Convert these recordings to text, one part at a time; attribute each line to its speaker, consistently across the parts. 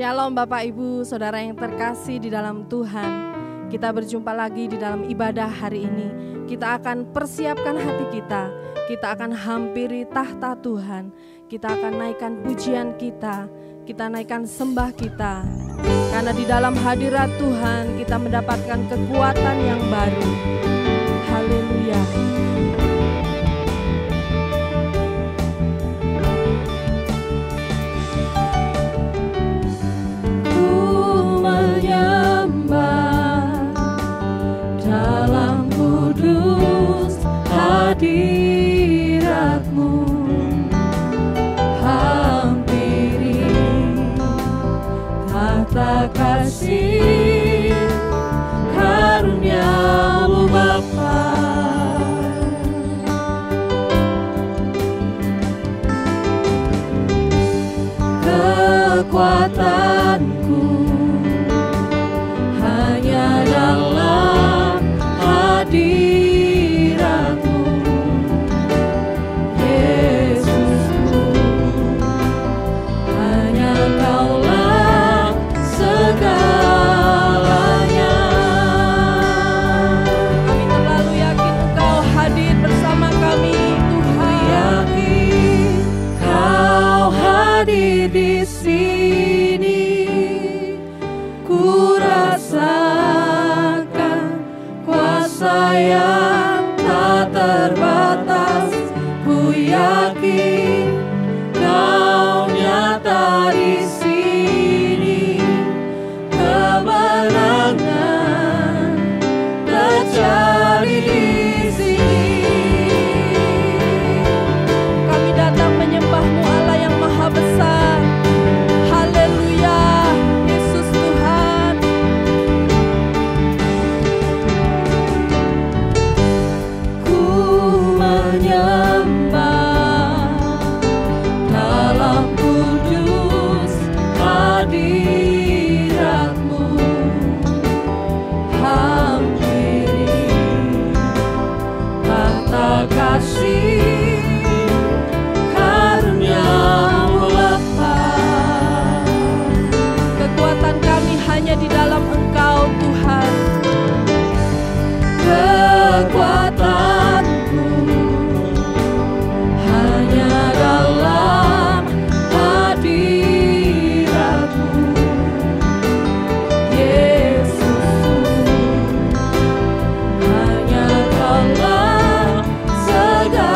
Speaker 1: Shalom Bapak Ibu, Saudara yang terkasih di dalam Tuhan. Kita berjumpa lagi di dalam ibadah hari ini. Kita akan persiapkan hati kita. Kita akan hampiri tahta Tuhan. Kita akan naikkan pujian kita. Kita naikkan sembah kita. Karena di dalam hadirat Tuhan kita mendapatkan kekuatan yang baru. Haleluya.
Speaker 2: Hadirat-Mu hampiri tahta kasih karunia-Mu Bapa. Kekuatanku hanya dalam hadirat-Mu. Di sini ku rasakan kuasa yang tak terbatas. Ku yakin Kau nyata di sini. Kemenangan terjadi di sini. Kami datang menyembah-Mu Allah yang Maha Besar. Haleluya, Yesus Tuhan. Ku menyembah dalam kudus hadirat-Mu hampiri tahta kasih. Hanya di dalam Engkau Tuhan. Kekuatanku hanya dalam hadirat-Mu, Yesus. Hanya Kaulah segalanya.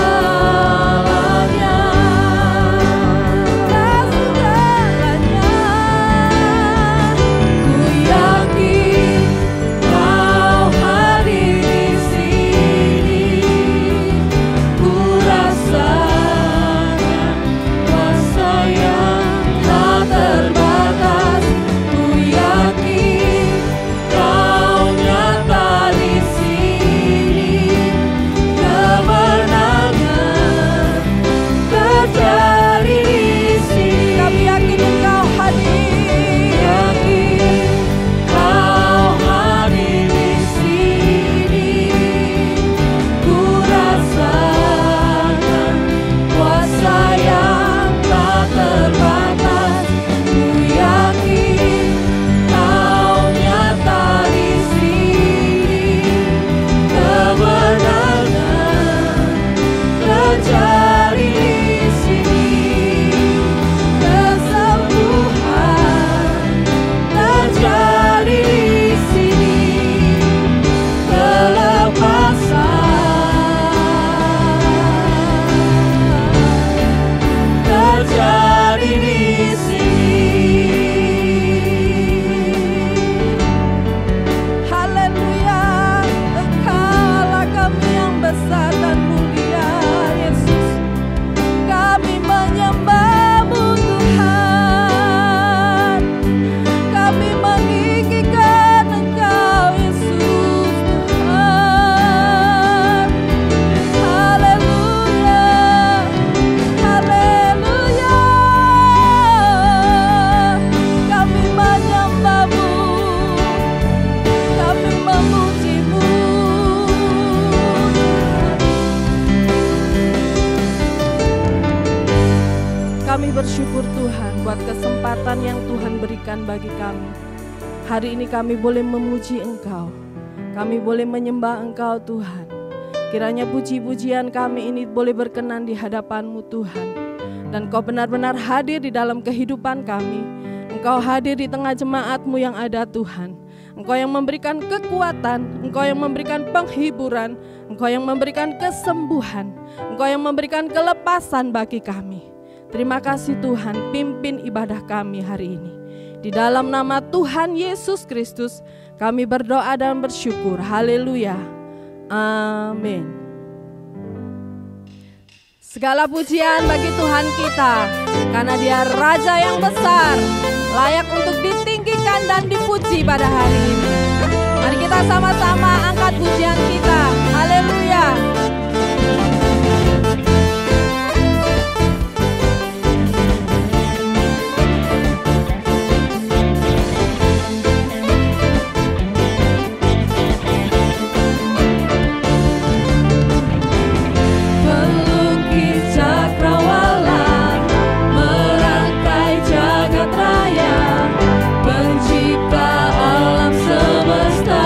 Speaker 1: berikan bagi kami. Hari ini kami boleh memuji Engkau, kami boleh menyembah Engkau Tuhan. Kiranya puji-pujian kami ini boleh berkenan di hadapan-Mu Tuhan. Dan Kau benar-benar hadir di dalam kehidupan kami. Engkau hadir di tengah jemaat-Mu yang ada Tuhan. Engkau yang memberikan kekuatan, Engkau yang memberikan penghiburan, Engkau yang memberikan kesembuhan, Engkau yang memberikan kelepasan bagi kami. Terima kasih Tuhan, pimpin ibadah kami hari ini. Di dalam nama Tuhan Yesus Kristus, kami berdoa dan bersyukur. Haleluya. Amin. Segala pujian bagi Tuhan kita, karena Dia Raja yang besar, layak untuk ditinggikan dan dipuji pada hari ini. Mari kita sama-sama angkat pujian kita. Haleluya.
Speaker 2: Pencipta alam semesta,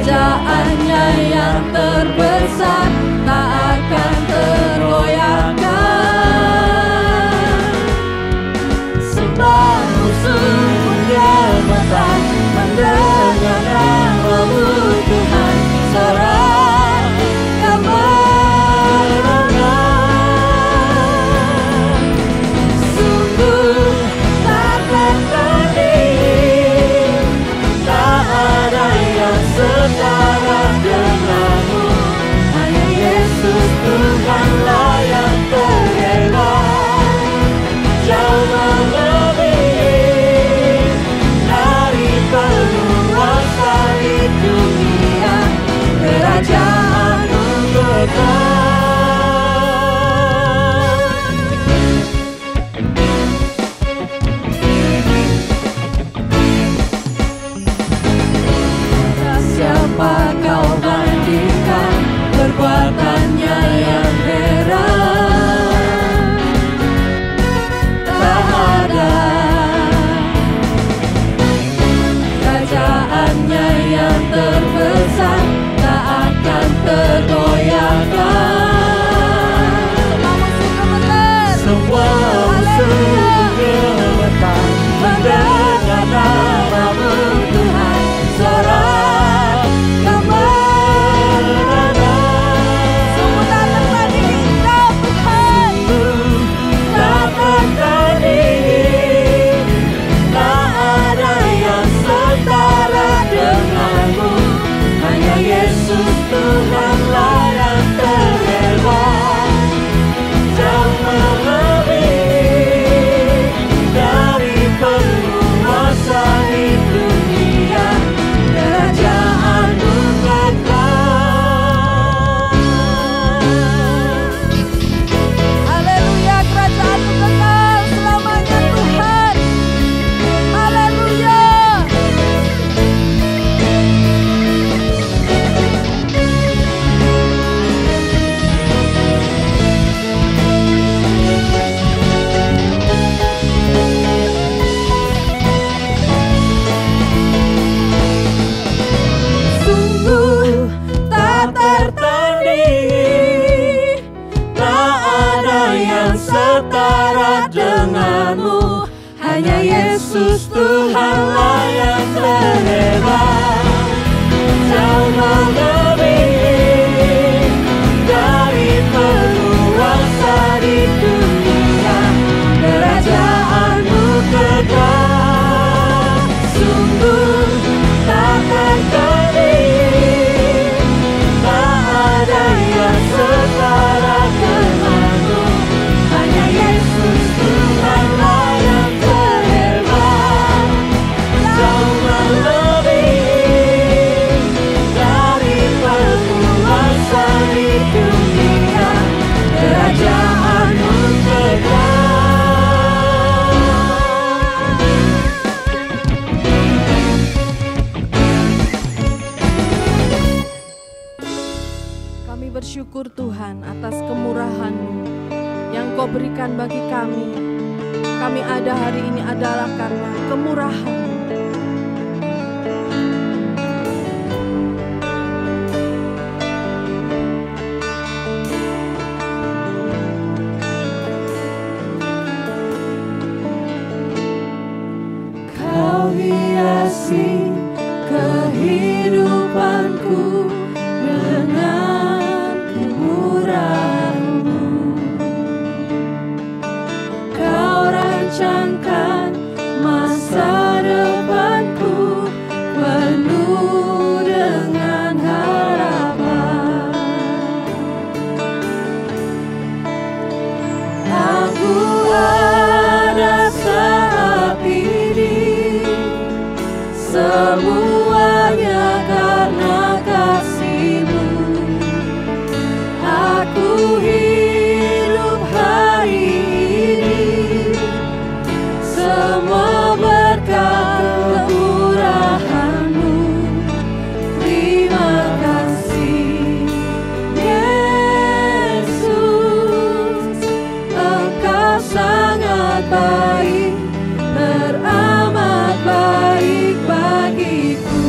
Speaker 2: Kerajaannya yang terbesar tak akan tergoyahkan. Sembah musuh pun gemetar mendengar nama-Mu Tuhan. Sorak kemenangan. Sungguh tak tertanding, tak ada yang setara denganmu. Hanya Yesus Tuhanlah yang terhebat, jauh melebihi dari penguasa di dunia. Kerajaan-Mu kekal. Siapa kau bandingkan perbuatannya yang heran? Tak ada. Kerajaannya yang terbesar tak akan tergoyahkan. Semua musuh gemetar mendengar nama-Mu Tuhan. Sorak kemenangan. Sungguh tak tertandingi Engkau Tuhan. Tak tertandingi, tak ada yang setara denganmu. Hanya Yesus Tuhanlah yang terhebat, jauh melebihi dari penguasa di dunia. Kerajaan-Mu kekal. Haleluya, kerajaan-Mu kekal selamanya Tuhan. Haleluya. Sungguh tak tertandingi, tak ada yang setara denganmu. Hanya Yesus Tuhanlah yang terhebat, jauh melebihi dari penguasa di dunia. Kerajaan-Mu kekal. Sungguh tak tertandingi, tak ada yang setara denganmu. Hanya Yesus Tuhanlah yang terhebat, jauh melebihi dari penguasa di dunia. Kerajaan-Mu kekal.
Speaker 1: Kami bersyukur Tuhan atas kemurahan-Mu yang Kau berikan bagi kami. Kami ada hari ini adalah karena kemurahan-Mu.
Speaker 2: Kau hiasi kehidupanku dengan kemurahan-Mu. Kau rancangkan masa depanku penuh dengan harapan. Aku ada saat ini, semuanya karena kasih-Mu. Aku hidup hari ini, semua berkat kemurahan-Mu. Terima kasih Yesus, Engkau sangat baik, teramat baik bagiku.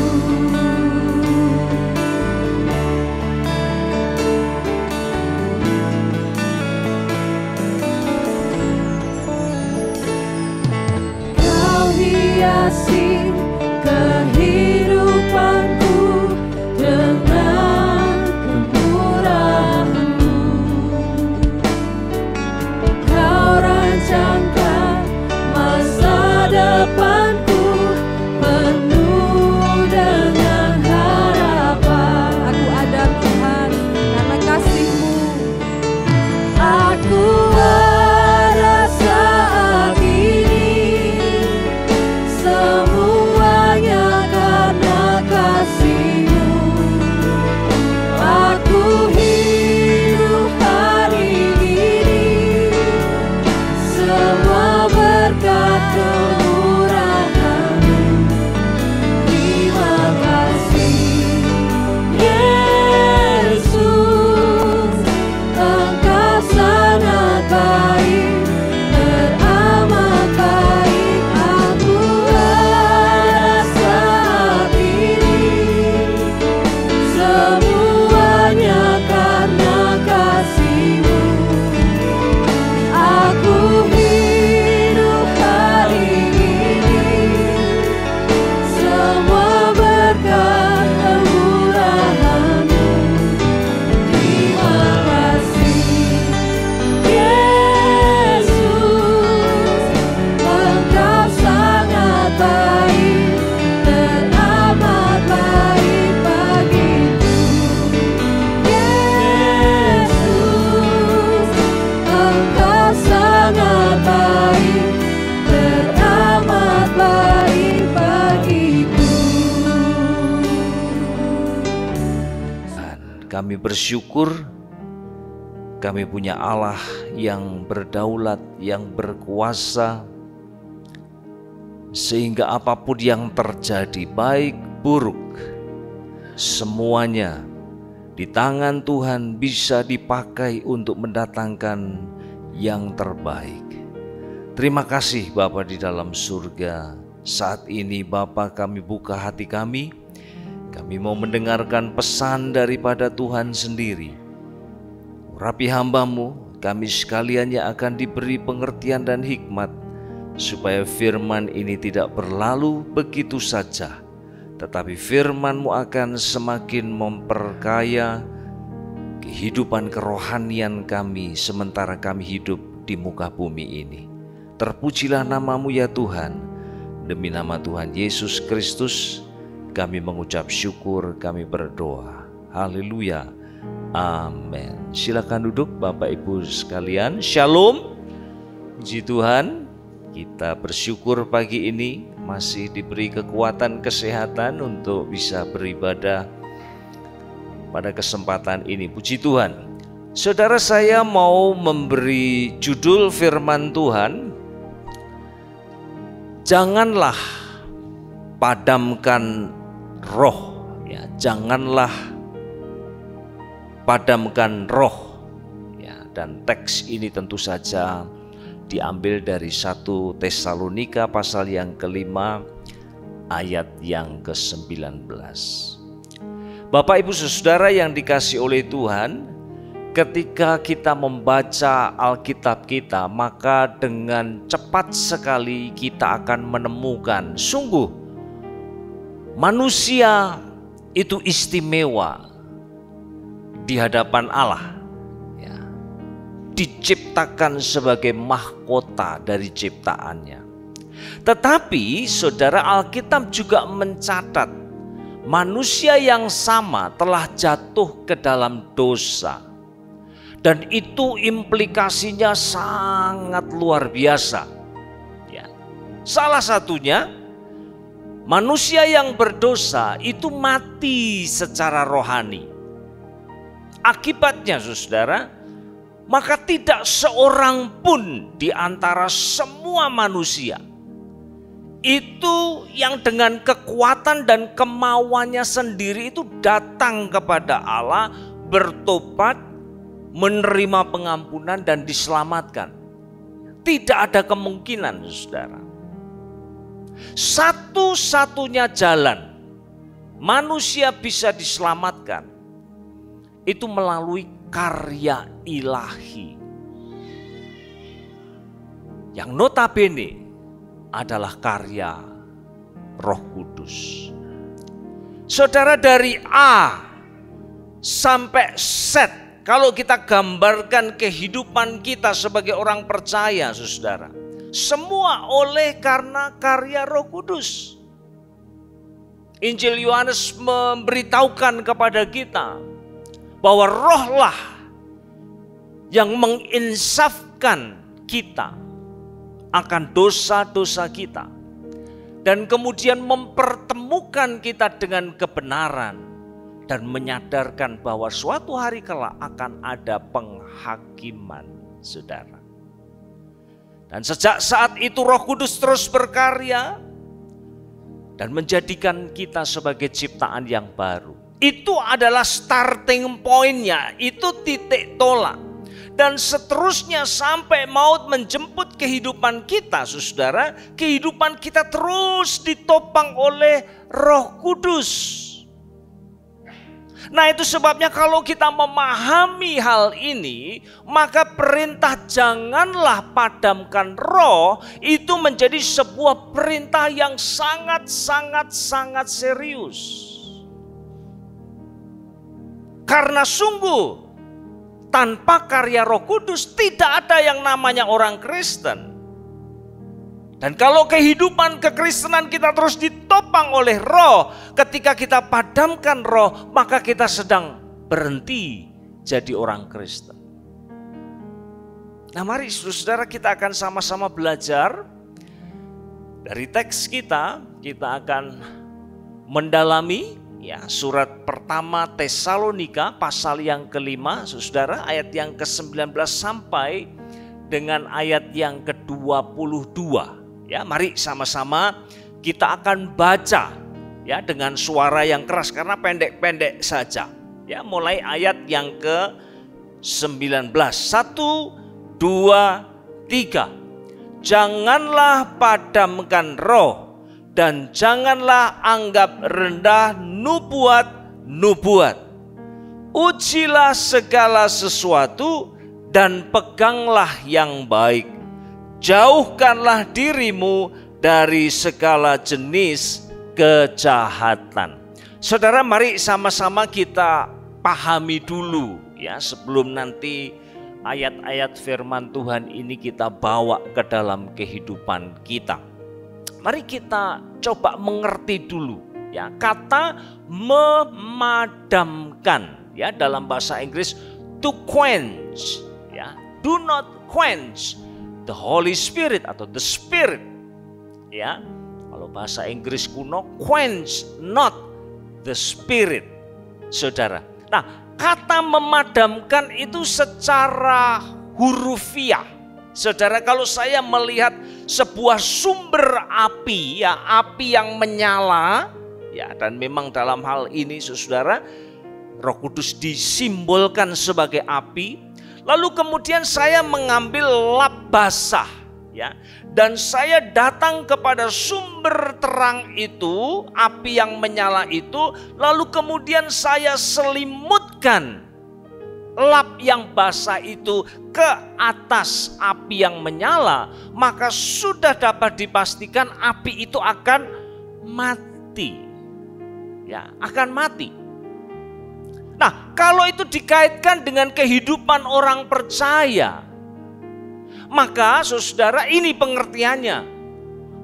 Speaker 3: Kami bersyukur kami punya Allah yang berdaulat, yang berkuasa, sehingga apapun yang terjadi, baik buruk, semuanya di tangan Tuhan bisa dipakai untuk mendatangkan yang terbaik. Terima kasih Bapa di dalam surga. Saat ini Bapa, kami buka hati kami. Kami mau mendengarkan pesan daripada Tuhan sendiri. Urapi hamba-Mu, kami sekalian yang akan diberi pengertian dan hikmat, supaya firman ini tidak berlalu begitu saja, tetapi firman-Mu akan semakin memperkaya kehidupan kerohanian kami sementara kami hidup di muka bumi ini. Terpujilah nama-Mu ya Tuhan. Demi nama Tuhan Yesus Kristus kami mengucap syukur, kami berdoa. Haleluya. Amin. Silakan duduk Bapak Ibu sekalian. Shalom. Puji Tuhan, kita bersyukur pagi ini masih diberi kekuatan kesehatan untuk bisa beribadah pada kesempatan ini. Puji Tuhan. Saudara, saya mau memberi judul firman Tuhan, janganlah padamkan roh, ya, janganlah padamkan roh, ya. Dan teks ini tentu saja diambil dari 1 Tesalonika pasal yang ke-5 ayat yang ke-19. Bapak Ibu Saudara yang dikasihi oleh Tuhan, ketika kita membaca Alkitab kita, maka dengan cepat sekali kita akan menemukan sungguh manusia itu istimewa di hadapan Allah, ya, diciptakan sebagai mahkota dari ciptaannya. Tetapi saudara, Alkitab juga mencatat manusia yang sama telah jatuh ke dalam dosa, dan itu implikasinya sangat luar biasa, ya. Salah satunya, manusia yang berdosa itu mati secara rohani. Akibatnya saudara, maka tidak seorang pun di antara semua manusia itu yang dengan kekuatan dan kemauannya sendiri itu datang kepada Allah, bertobat, menerima pengampunan dan diselamatkan. Tidak ada kemungkinan saudara. Satu-satunya jalan manusia bisa diselamatkan itu melalui karya ilahi, yang notabene adalah karya Roh Kudus. Saudara, dari A sampai Z, kalau kita gambarkan kehidupan kita sebagai orang percaya, saudara, semua oleh karena karya Roh Kudus. Injil Yohanes memberitahukan kepada kita bahwa rohlah yang menginsafkan kita akan dosa-dosa kita, dan kemudian mempertemukan kita dengan kebenaran, dan menyadarkan bahwa suatu hari kelak akan ada penghakiman, saudara. Dan sejak saat itu Roh Kudus terus berkarya dan menjadikan kita sebagai ciptaan yang baru. Itu adalah starting point-nya, itu titik tolak. Dan seterusnya sampai maut menjemput kehidupan kita, saudara, kehidupan kita terus ditopang oleh Roh Kudus. Nah, itu sebabnya kalau kita memahami hal ini, maka perintah janganlah padamkan roh itu menjadi sebuah perintah yang sangat serius. Karena sungguh tanpa karya Roh Kudus tidak ada yang namanya orang Kristen. Dan kalau kehidupan kekristenan kita terus ditopang oleh roh, ketika kita padamkan roh, maka kita sedang berhenti jadi orang Kristen. Nah, mari saudara, kita akan sama-sama belajar dari teks kita. Kita akan mendalami ya, surat pertama Tesalonika pasal yang ke-5, saudara, ayat yang ke-19 sampai dengan ayat yang ke-22. Ya, mari sama-sama kita akan baca ya dengan suara yang keras karena pendek-pendek saja. Ya, mulai ayat yang ke-19. 1, 2, 3. Janganlah padamkan roh dan janganlah anggap rendah nubuat. Ujilah segala sesuatu dan peganglah yang baik. Jauhkanlah dirimu dari segala jenis kejahatan. Saudara, mari sama-sama kita pahami dulu ya sebelum nanti ayat-ayat firman Tuhan ini kita bawa ke dalam kehidupan kita. Mari kita coba mengerti dulu ya kata memadamkan ya dalam bahasa Inggris to quench ya, do not quench the Holy Spirit atau the Spirit ya. Kalau bahasa Inggris kuno, quench not the Spirit, saudara. Nah, kata memadamkan itu secara hurufiah. Saudara, kalau saya melihat sebuah sumber api, ya api yang menyala, ya dan memang dalam hal ini, saudara, Roh Kudus disimbolkan sebagai api. Lalu kemudian saya mengambil lap basah, ya, dan saya datang kepada sumber terang itu, api yang menyala itu, lalu kemudian saya selimutkan lap yang basah itu ke atas api yang menyala, maka sudah dapat dipastikan api itu akan mati. Ya, akan mati. Nah, kalau itu dikaitkan dengan kehidupan orang percaya, maka saudara ini pengertiannya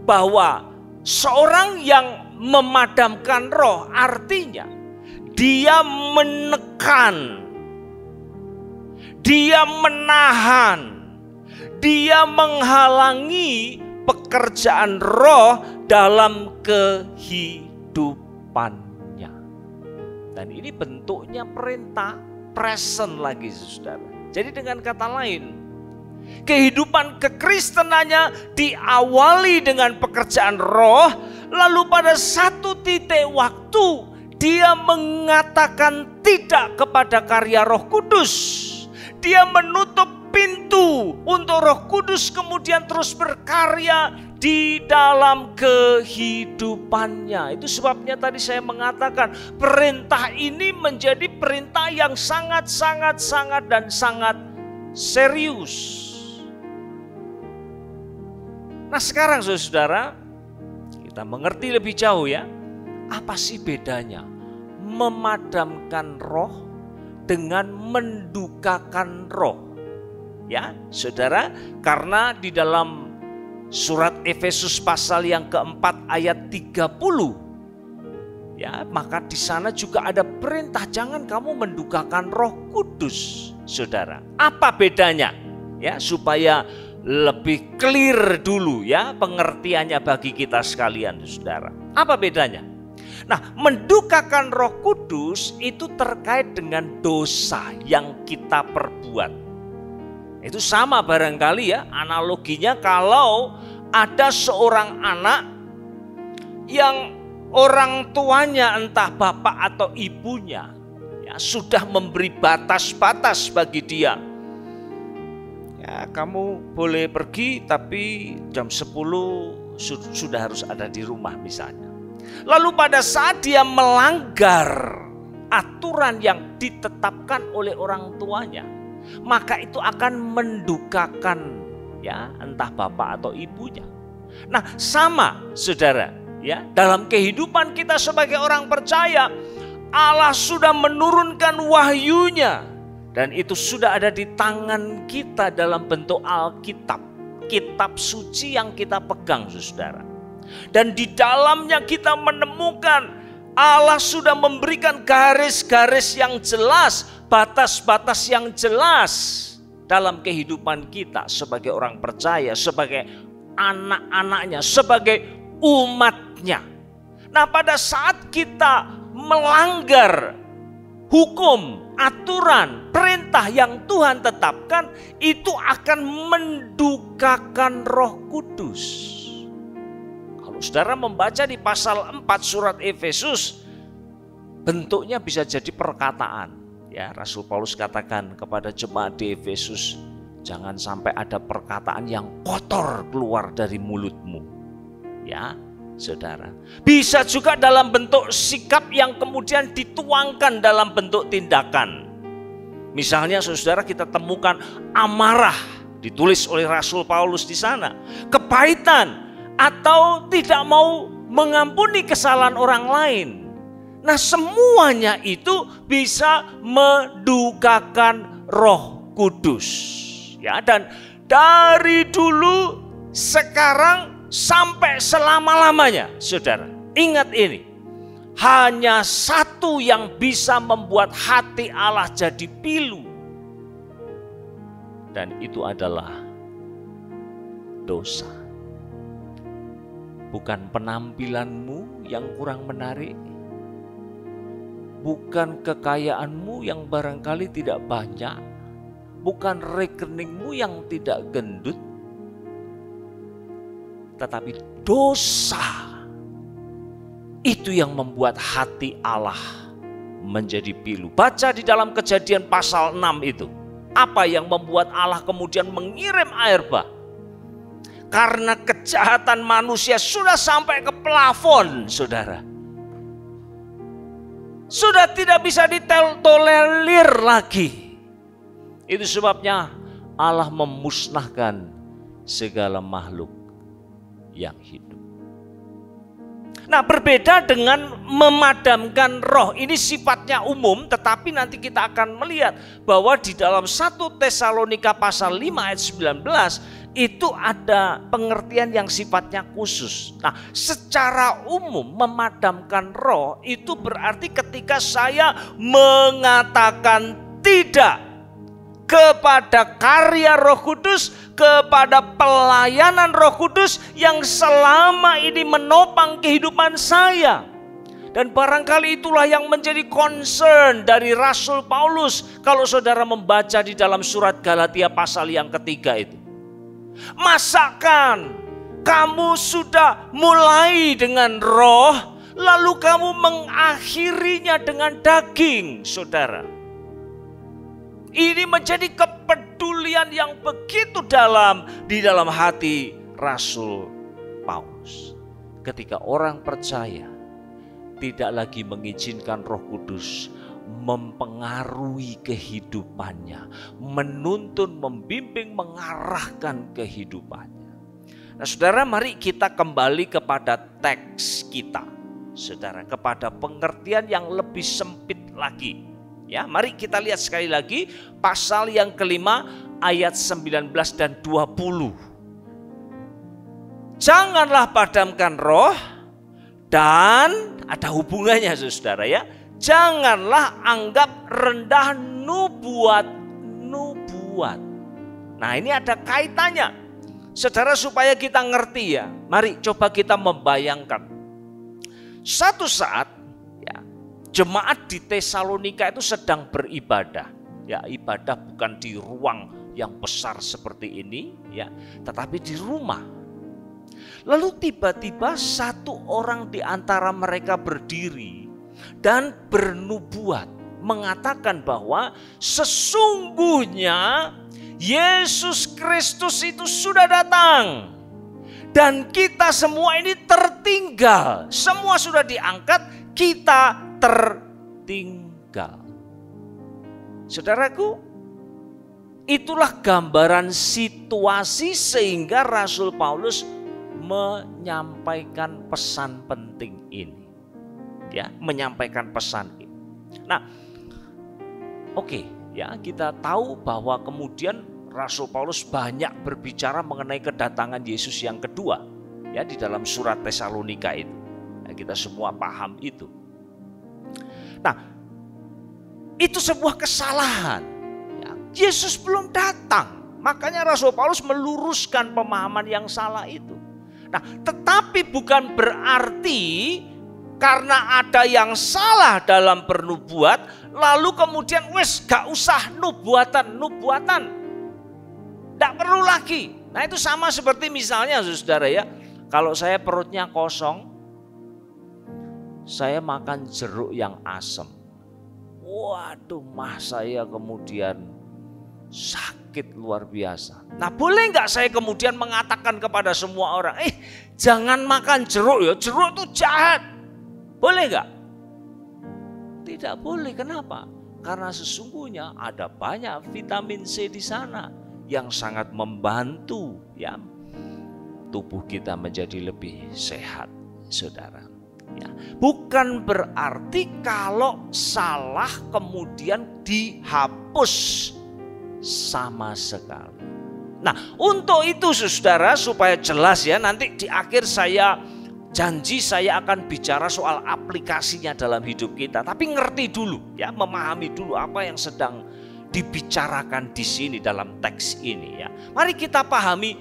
Speaker 3: bahwa seorang yang memadamkan roh artinya dia menekan, dia menahan, dia menghalangi pekerjaan roh dalam kehidupannya. Dan ini bentuknya perintah present lagi saudara. Jadi dengan kata lain, kehidupan kekristenannya diawali dengan pekerjaan roh, lalu pada satu titik waktu dia mengatakan tidak kepada karya Roh Kudus. Dia menutup pintu untuk Roh Kudus kemudian terus berkarya di dalam kehidupannya. Itu sebabnya tadi saya mengatakan perintah ini menjadi perintah yang sangat dan sangat serius. Nah sekarang saudara, kita mengerti lebih jauh ya, apa sih bedanya memadamkan roh dengan mendukakan roh? Ya saudara, karena di dalam surat Efesus pasal yang keempat ayat 30, ya maka di sana juga ada perintah jangan kamu mendukakan Roh Kudus, saudara. Apa bedanya? Ya supaya lebih clear dulu ya pengertiannya bagi kita sekalian saudara. Apa bedanya? Nah, mendukakan Roh Kudus itu terkait dengan dosa yang kita perbuat. Itu sama barangkali ya analoginya kalau ada seorang anak yang orang tuanya entah bapak atau ibunya ya sudah memberi batas-batas bagi dia. Ya, kamu boleh pergi tapi jam 10 sudah harus ada di rumah misalnya. Lalu pada saat dia melanggar aturan yang ditetapkan oleh orang tuanya, maka itu akan mendukakan ya entah bapak atau ibunya. Nah, sama saudara ya, dalam kehidupan kita sebagai orang percaya, Allah sudah menurunkan wahyunya dan itu sudah ada di tangan kita dalam bentuk Alkitab, kitab suci yang kita pegang saudara. Dan di dalamnya kita menemukan Allah sudah memberikan garis-garis yang jelas, batas-batas yang jelas dalam kehidupan kita sebagai orang percaya, sebagai anak-anaknya, sebagai umatnya. Nah pada saat kita melanggar hukum, aturan, perintah yang Tuhan tetapkan, itu akan mendukakan Roh Kudus. Kalau saudara membaca di pasal 4 surat Efesus, bentuknya bisa jadi perkataan. Ya, Rasul Paulus katakan kepada jemaat di Efesus, jangan sampai ada perkataan yang kotor keluar dari mulutmu. Ya, saudara. Bisa juga dalam bentuk sikap yang kemudian dituangkan dalam bentuk tindakan. Misalnya saudara, kita temukan amarah ditulis oleh Rasul Paulus di sana, kepahitan atau tidak mau mengampuni kesalahan orang lain. Nah, semuanya itu bisa mendukakan Roh Kudus. Ya, dan dari dulu, sekarang, sampai selama-lamanya, saudara, ingat ini, hanya satu yang bisa membuat hati Allah jadi pilu, dan itu adalah dosa. Bukan penampilanmu yang kurang menarik, bukan kekayaanmu yang barangkali tidak banyak, bukan rekeningmu yang tidak gendut, tetapi dosa itu yang membuat hati Allah menjadi pilu. Baca di dalam Kejadian pasal 6 itu. Apa yang membuat Allah kemudian mengirim air bah? Karena kejahatan manusia sudah sampai ke plafon, saudara. Sudah tidak bisa ditolerir lagi. Itu sebabnya Allah memusnahkan segala makhluk yang hidup. Nah, berbeda dengan memadamkan roh. Ini sifatnya umum, tetapi nanti kita akan melihat bahwa di dalam 1 Tesalonika pasal 5 ayat 19 itu ada pengertian yang sifatnya khusus. Nah, secara umum memadamkan roh itu berarti ketika saya mengatakan tidak kepada karya Roh Kudus, kepada pelayanan Roh Kudus yang selama ini menopang kehidupan saya. Dan barangkali itulah yang menjadi concern dari Rasul Paulus kalau saudara membaca di dalam surat Galatia pasal yang ketiga itu. Masakan kamu sudah mulai dengan roh, lalu kamu mengakhirinya dengan daging, saudara. Ini menjadi kepedulian yang begitu dalam di dalam hati Rasul Paulus. Ketika orang percaya tidak lagi mengizinkan Roh Kudus mempengaruhi kehidupannya, menuntun, membimbing, mengarahkan kehidupannya. Nah, saudara, mari kita kembali kepada teks kita, saudara, kepada pengertian yang lebih sempit lagi. Ya, mari kita lihat sekali lagi pasal yang kelima ayat 19 dan 20. Janganlah padamkan roh, dan ada hubungannya saudara ya. Janganlah anggap rendah nubuat. Nah, ini ada kaitannya. Saudara, supaya kita ngerti ya. Mari coba kita membayangkan. Satu saat jemaat di Tesalonika itu sedang beribadah. Ya, ibadah bukan di ruang yang besar seperti ini ya, tetapi di rumah. Lalu tiba-tiba satu orang di antara mereka berdiri dan bernubuat, mengatakan bahwa sesungguhnya Yesus Kristus itu sudah datang dan kita semua ini tertinggal. Semua sudah diangkat, kita tertinggal. Saudaraku, itulah gambaran situasi sehingga Rasul Paulus menyampaikan pesan penting ini. Ya, menyampaikan pesan ini. Nah, oke, ya, kita tahu bahwa kemudian Rasul Paulus banyak berbicara mengenai kedatangan Yesus yang kedua, ya, di dalam surat Tesalonika itu. Ya, kita semua paham itu. Nah, itu sebuah kesalahan. Ya, Yesus belum datang, makanya Rasul Paulus meluruskan pemahaman yang salah itu. Nah, tetapi bukan berarti karena ada yang salah dalam bernubuat, lalu kemudian wes gak usah nubuatan. Tidak perlu lagi. Nah itu sama seperti misalnya saudara ya, kalau saya perutnya kosong, saya makan jeruk yang asam. Waduh, mah saya kemudian sakit luar biasa. Nah boleh nggak saya kemudian mengatakan kepada semua orang, jangan makan jeruk ya, jeruk itu jahat. Boleh nggak? Tidak boleh. Kenapa? Karena sesungguhnya ada banyak vitamin C di sana yang sangat membantu ya tubuh kita menjadi lebih sehat, saudara. Ya, bukan berarti kalau salah kemudian dihapus sama sekali. Nah, untuk itu saudara, supaya jelas ya, nanti di akhir saya janji saya akan bicara soal aplikasinya dalam hidup kita. Tapi ngerti dulu ya, memahami dulu apa yang sedang dibicarakan di sini dalam teks ini ya. Mari kita pahami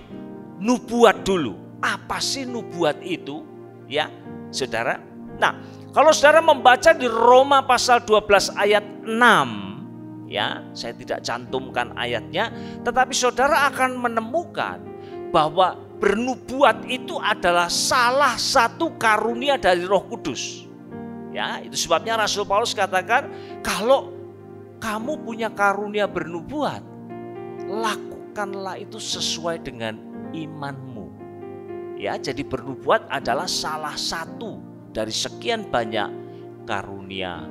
Speaker 3: nubuat dulu. Apa sih nubuat itu? Ya, saudara. Nah, kalau saudara membaca di Roma pasal 12 ayat 6, ya, saya tidak cantumkan ayatnya, tetapi saudara akan menemukan bahwa bernubuat itu adalah salah satu karunia dari Roh Kudus. Ya, itu sebabnya Rasul Paulus katakan, kalau kamu punya karunia bernubuat, lakukanlah itu sesuai dengan imanmu. Ya, jadi bernubuat adalah salah satu dari sekian banyak karunia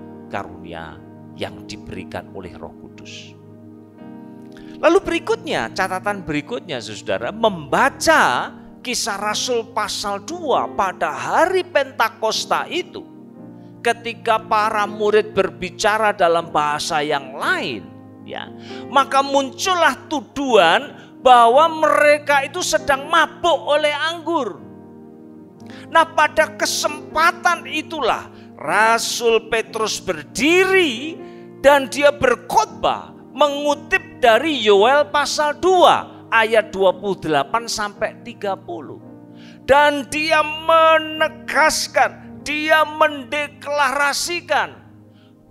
Speaker 3: yang diberikan oleh Roh Kudus. Lalu berikutnya, catatan berikutnya saudara, membaca Kisah Rasul pasal 2 pada hari Pentakosta itu, ketika para murid berbicara dalam bahasa yang lain, ya, maka muncullah tuduhan bahwa mereka itu sedang mabuk oleh anggur. Nah, pada kesempatan itulah Rasul Petrus berdiri dan dia berkhotbah mengutip dari Yoel pasal 2 ayat 28 sampai 30. Dan dia menegaskan, dia mendeklarasikan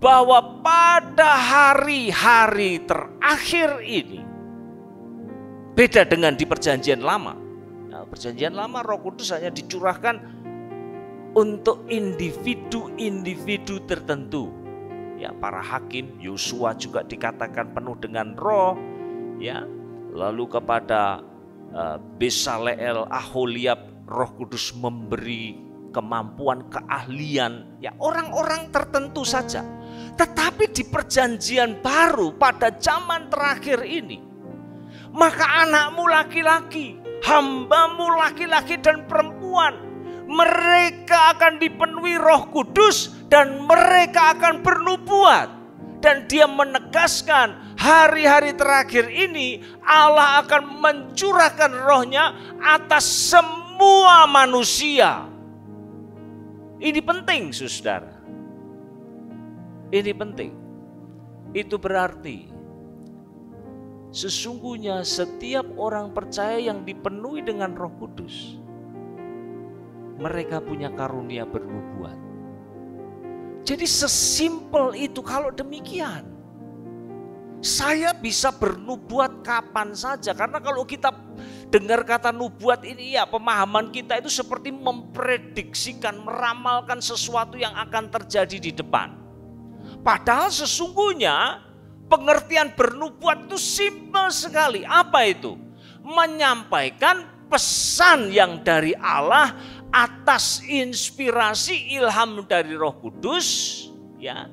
Speaker 3: bahwa pada hari-hari terakhir ini, beda dengan di perjanjian lama. Nah, perjanjian lama Roh Kudus hanya dicurahkan untuk individu-individu tertentu. Ya, para hakim, Yosua juga dikatakan penuh dengan roh. Ya, lalu kepada Besaleel, Aholiab, Roh Kudus memberi kemampuan, keahlian. Ya, orang-orang tertentu saja. Tetapi di perjanjian baru pada zaman terakhir ini, maka anakmu laki-laki, hambamu laki-laki dan perempuan, mereka akan dipenuhi Roh Kudus dan mereka akan bernubuat. Dan dia menegaskan hari-hari terakhir ini Allah akan mencurahkan rohnya atas semua manusia. Ini penting saudara. Ini penting. Itu berarti sesungguhnya setiap orang percaya yang dipenuhi dengan Roh Kudus, mereka punya karunia bernubuat. Jadi sesimpel itu. Kalau demikian, saya bisa bernubuat kapan saja. Karena kalau kita dengar kata nubuat ini, ya pemahaman kita itu seperti memprediksikan, meramalkan sesuatu yang akan terjadi di depan. Padahal sesungguhnya pengertian bernubuat itu simpel sekali. Apa itu? Menyampaikan pesan yang dari Allah atas inspirasi ilham dari Roh Kudus, ya.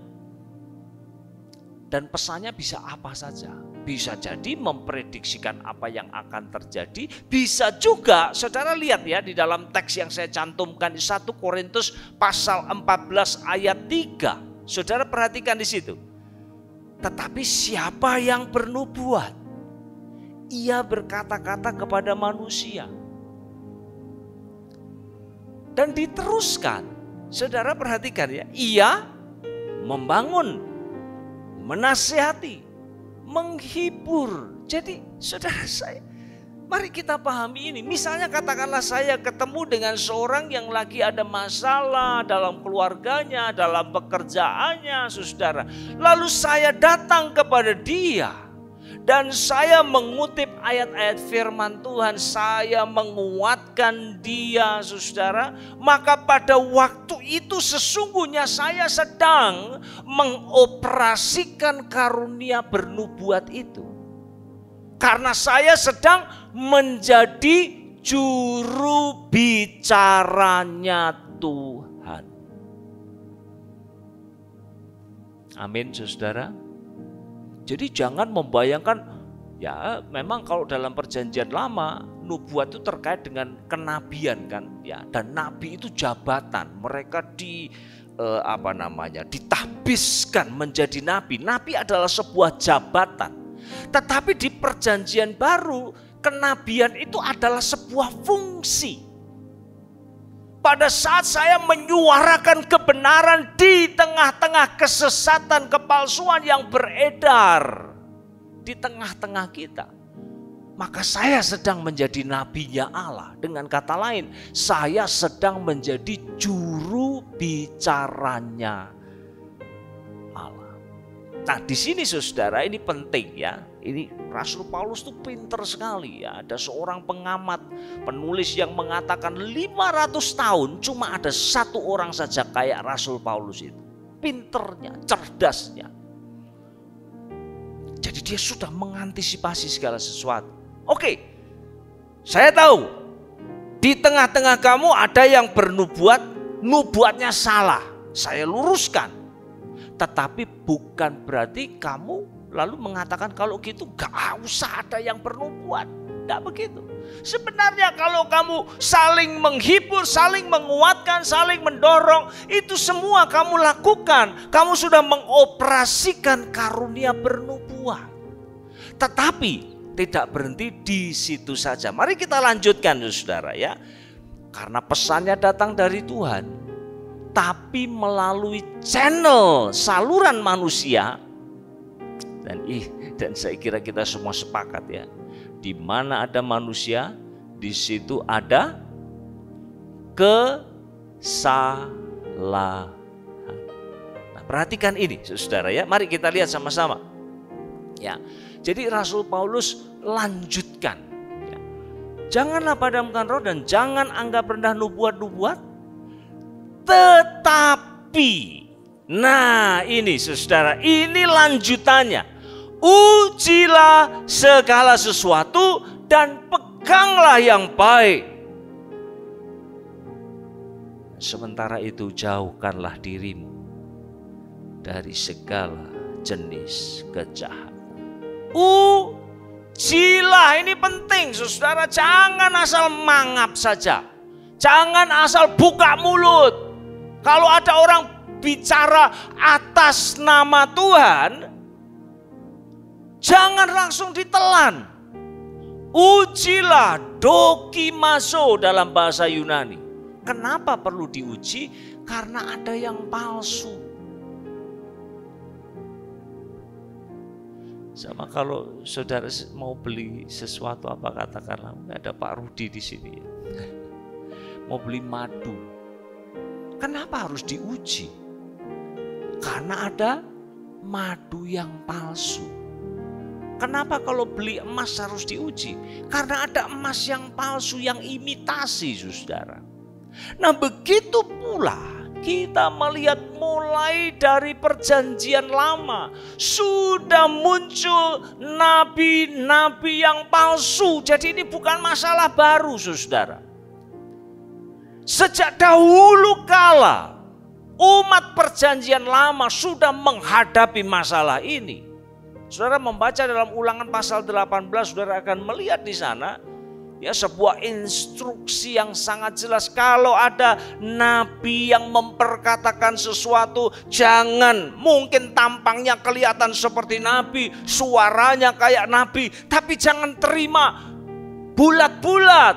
Speaker 3: Dan pesannya bisa apa saja. Bisa jadi memprediksikan apa yang akan terjadi, bisa juga saudara lihat ya di dalam teks yang saya cantumkan di 1 Korintus pasal 14 ayat 3. Saudara perhatikan di situ. Tetapi siapa yang bernubuat, ia berkata-kata kepada manusia. Dan diteruskan, saudara perhatikan ya, ia membangun, menasihati, menghibur. Jadi saudara saya, Mari kita pahami ini. Misalnya katakanlah saya ketemu dengan seorang yang lagi ada masalah dalam keluarganya, dalam pekerjaannya, saudara. Lalu saya datang kepada dia dan saya mengutip ayat-ayat firman Tuhan, saya menguatkan dia, saudara. Maka pada waktu itu sesungguhnya saya sedang mengoperasikan karunia bernubuat itu. Karena saya sedang menjadi juru bicaranya Tuhan. Amin, saudara. Jadi jangan membayangkan, ya memang kalau dalam perjanjian lama, nubuat itu terkait dengan kenabian kan, ya. Dan nabi itu jabatan, mereka ditahbiskan menjadi nabi. Nabi adalah sebuah jabatan. Tetapi di perjanjian baru, kenabian itu adalah sebuah fungsi. Pada saat saya menyuarakan kebenaran di tengah-tengah kesesatan, kepalsuan yang beredar di tengah-tengah kita, maka saya sedang menjadi nabinya Allah. Dengan kata lain, saya sedang menjadi juru bicaranya Allah. Nah, di sini saudara, ini penting ya. Ini Rasul Paulus tuh pinter sekali ya. Ada seorang pengamat, penulis yang mengatakan 500 tahun cuma ada satu orang saja kayak Rasul Paulus itu. Pinternya, cerdasnya. Jadi dia sudah mengantisipasi segala sesuatu. Oke, saya tahu di tengah-tengah kamu ada yang bernubuat, nubuatnya salah. Saya luruskan. Tetapi bukan berarti kamu lalu mengatakan kalau gitu gak usah ada yang bernubuat. Tidak begitu. Sebenarnya kalau kamu saling menghibur, saling menguatkan, saling mendorong, itu semua kamu lakukan. Kamu sudah mengoperasikan karunia bernubuat. Tetapi tidak berhenti di situ saja. Mari kita lanjutkan saudara ya. Karena pesannya datang dari Tuhan, tapi melalui channel saluran manusia. Dan saya kira kita semua sepakat ya, di mana ada manusia, di situ ada kesalahan. Nah, perhatikan ini saudara ya, mari kita lihat sama-sama ya. Jadi Rasul Paulus lanjutkan ya. Janganlah padamkan roh dan jangan anggap rendah nubuat-nubuat. Tetapi, nah ini saudara, ini lanjutannya. Ujilah segala sesuatu dan peganglah yang baik. Sementara itu jauhkanlah dirimu dari segala jenis kejahatan. Ujilah, ini penting saudara, jangan asal mangap saja. Jangan asal buka mulut. Kalau ada orang bicara atas nama Tuhan, jangan langsung ditelan. Ujilah, dokimazo dalam bahasa Yunani. Kenapa perlu diuji? Karena ada yang palsu. Sama kalau saudara mau beli sesuatu, apa katakanlah, ada Pak Rudi di sini. Mau beli madu. Kenapa harus diuji? Karena ada madu yang palsu. Kenapa kalau beli emas harus diuji? Karena ada emas yang palsu, yang imitasi saudara. Nah begitu pula kita melihat mulai dari perjanjian lama sudah muncul nabi-nabi yang palsu. Jadi ini bukan masalah baru saudara. Sejak dahulu kala umat perjanjian lama sudah menghadapi masalah ini. Saudara membaca dalam Ulangan pasal 18, saudara akan melihat di sana ya sebuah instruksi yang sangat jelas. Kalau ada nabi yang memperkatakan sesuatu, jangan, mungkin tampangnya kelihatan seperti nabi, suaranya kayak nabi, tapi jangan terima bulat-bulat,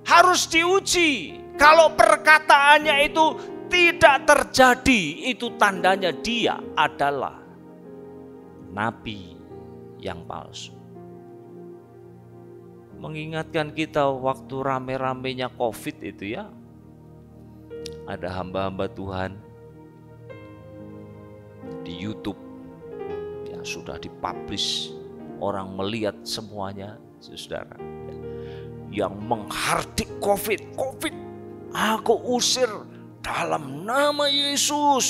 Speaker 3: harus diuji. Kalau perkataannya itu tidak terjadi, itu tandanya dia adalah nabi yang palsu. mengingatkan kita waktu rame-ramenya COVID itu ya. Ada hamba-hamba Tuhan di YouTube ya, sudah dipublish, orang melihat semuanya, saudara, yang menghardik COVID, aku usir dalam nama Yesus.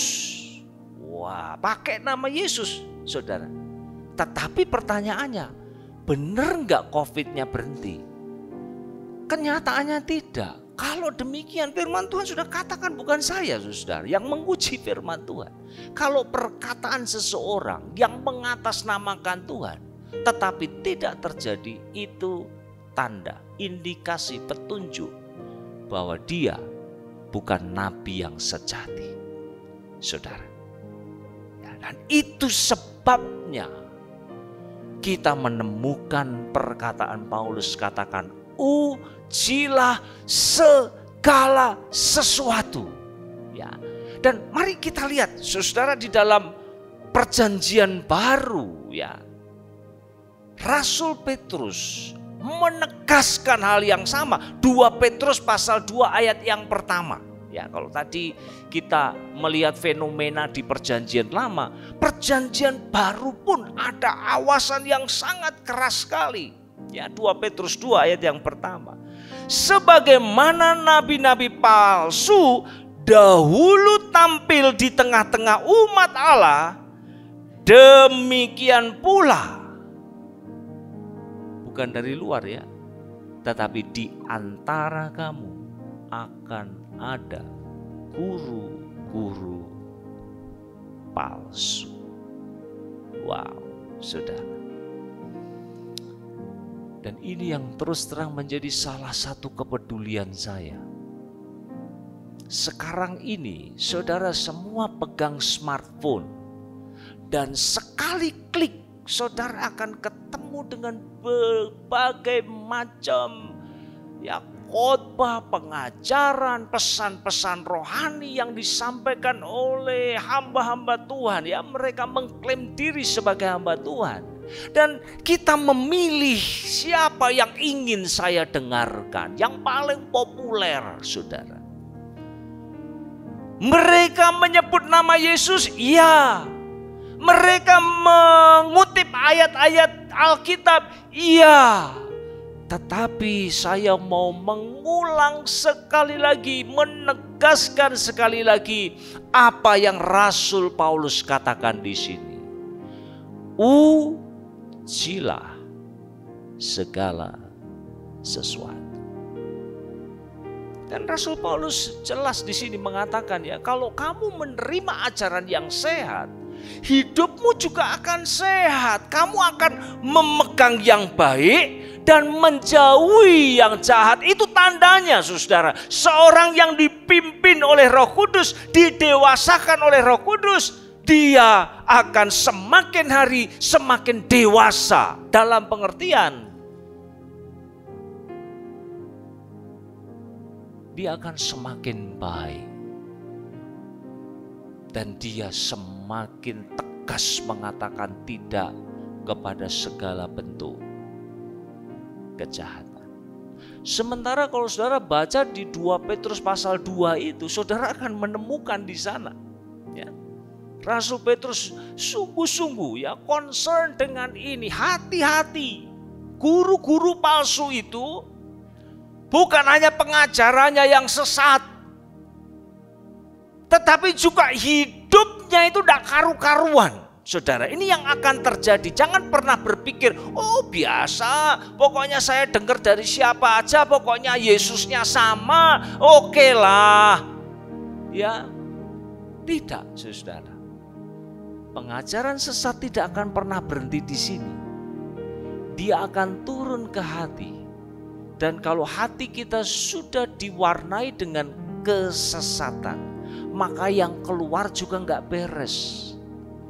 Speaker 3: Wah, pakai nama Yesus, saudara. Tetapi pertanyaannya, benar nggak COVID-nya berhenti? Kenyataannya tidak. Kalau demikian, firman Tuhan sudah katakan, bukan saya, saudara, yang menguji firman Tuhan. Kalau perkataan seseorang yang mengatasnamakan Tuhan, tetapi tidak terjadi, itu tanda, indikasi, petunjuk bahwa dia bukan nabi yang sejati, saudara. Ya, dan itu sebabnya kita menemukan perkataan Paulus katakan, ujilah segala sesuatu. Ya. Dan mari kita lihat, saudara, di dalam perjanjian baru ya, Rasul Petrus menegaskan hal yang sama. 2 Petrus pasal 2 ayat yang pertama. Ya, kalau tadi kita melihat fenomena di perjanjian lama, perjanjian baru pun ada awasan yang sangat keras sekali. Ya, 2 Petrus 2 ayat yang pertama. Sebagaimana nabi-nabi palsu dahulu tampil di tengah-tengah umat Allah, demikian pula, bukan dari luar ya, tetapi di antara kamu akan ada guru-guru palsu. Wow, saudara. Dan ini yang terus terang menjadi salah satu kepedulian saya. Sekarang ini saudara semua pegang smartphone, dan sekali klik saudara akan ketemu dengan berbagai macam ya khotbah, pengajaran, pesan-pesan rohani yang disampaikan oleh hamba-hamba Tuhan. Ya, mereka mengklaim diri sebagai hamba Tuhan. Dan kita memilih siapa yang ingin saya dengarkan, yang paling populer, saudara. Mereka menyebut nama Yesus, iya. Mereka mengutip ayat-ayat Alkitab, iya. Tetapi saya mau mengulang sekali lagi, menegaskan sekali lagi apa yang Rasul Paulus katakan di sini. Ujilah segala sesuatu. Dan Rasul Paulus jelas di sini mengatakan ya, kalau kamu menerima ajaran yang sehat, hidupmu juga akan sehat. Kamu akan memegang yang baik dan menjauhi yang jahat. Itu tandanya, saudara. Seorang yang dipimpin oleh Roh Kudus, didewasakan oleh Roh Kudus, dia akan semakin hari semakin dewasa. Dalam pengertian, dia akan semakin baik. Dan dia semakin tegas mengatakan tidak kepada segala bentuk kejahatan. Sementara kalau saudara baca di 2 Petrus pasal 2 itu, saudara akan menemukan di sana ya, Rasul Petrus sungguh-sungguh ya concern dengan ini. Hati-hati, guru-guru palsu itu bukan hanya pengajarannya yang sesat, tetapi juga hidupnya itu tidak karu-karuan. Saudara, ini yang akan terjadi. Jangan pernah berpikir, oh biasa, pokoknya saya dengar dari siapa aja, pokoknya Yesusnya sama, oke lah. Ya, tidak, saudara. Pengajaran sesat tidak akan pernah berhenti di sini. Dia akan turun ke hati. Dan kalau hati kita sudah diwarnai dengan kesesatan, maka yang keluar juga nggak beres.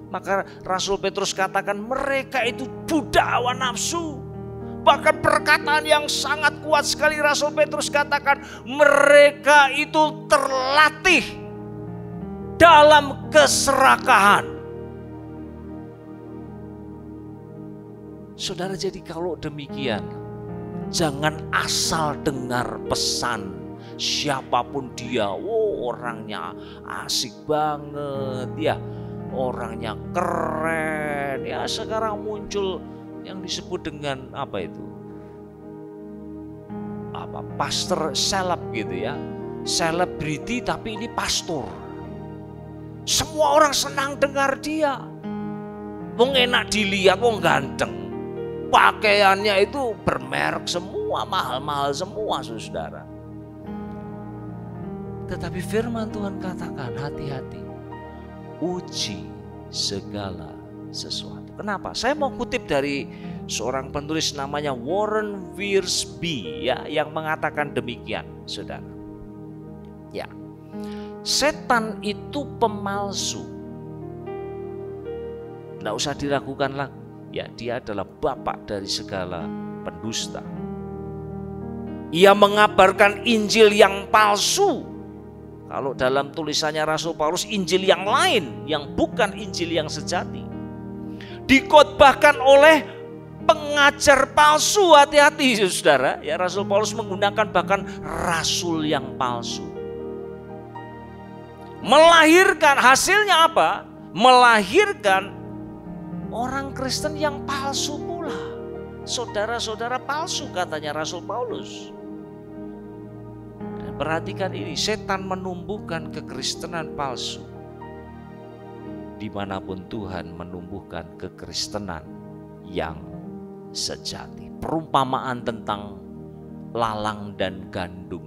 Speaker 3: Maka Rasul Petrus katakan mereka itu budak hawa nafsu. Bahkan perkataan yang sangat kuat sekali Rasul Petrus katakan mereka itu terlatih dalam keserakahan. Saudara, jadi kalau demikian, Jangan asal dengar pesan siapapun dia, orangnya asik banget ya, orangnya keren ya. Sekarang muncul yang disebut dengan apa itu, pastor seleb gitu ya, selebriti tapi ini pastor. Semua orang senang dengar dia, wong enak dilihat, wong ganteng, pakaiannya itu bermerek semua, mahal-mahal semua saudara. Tetapi firman Tuhan katakan hati-hati, uji segala sesuatu. Kenapa? Saya mau kutip dari seorang penulis namanya Warren Wiersbe ya, yang mengatakan demikian, saudara. Ya, setan itu pemalsu. Tidak usah diragukan lagi. Ya, dia adalah bapak dari segala pendusta. Ia mengabarkan Injil yang palsu. Kalau dalam tulisannya Rasul Paulus, Injil yang lain yang bukan Injil yang sejati. Dikhotbahkan oleh pengajar palsu. Hati-hati saudara. Ya, Rasul Paulus menggunakan bahkan rasul yang palsu. Melahirkan, hasilnya apa? Melahirkan orang Kristen yang palsu pula. Saudara-saudara palsu katanya Rasul Paulus. Dan perhatikan ini, setan menumbuhkan kekristenan palsu. Dimanapun Tuhan menumbuhkan kekristenan yang sejati. Perumpamaan tentang lalang dan gandum,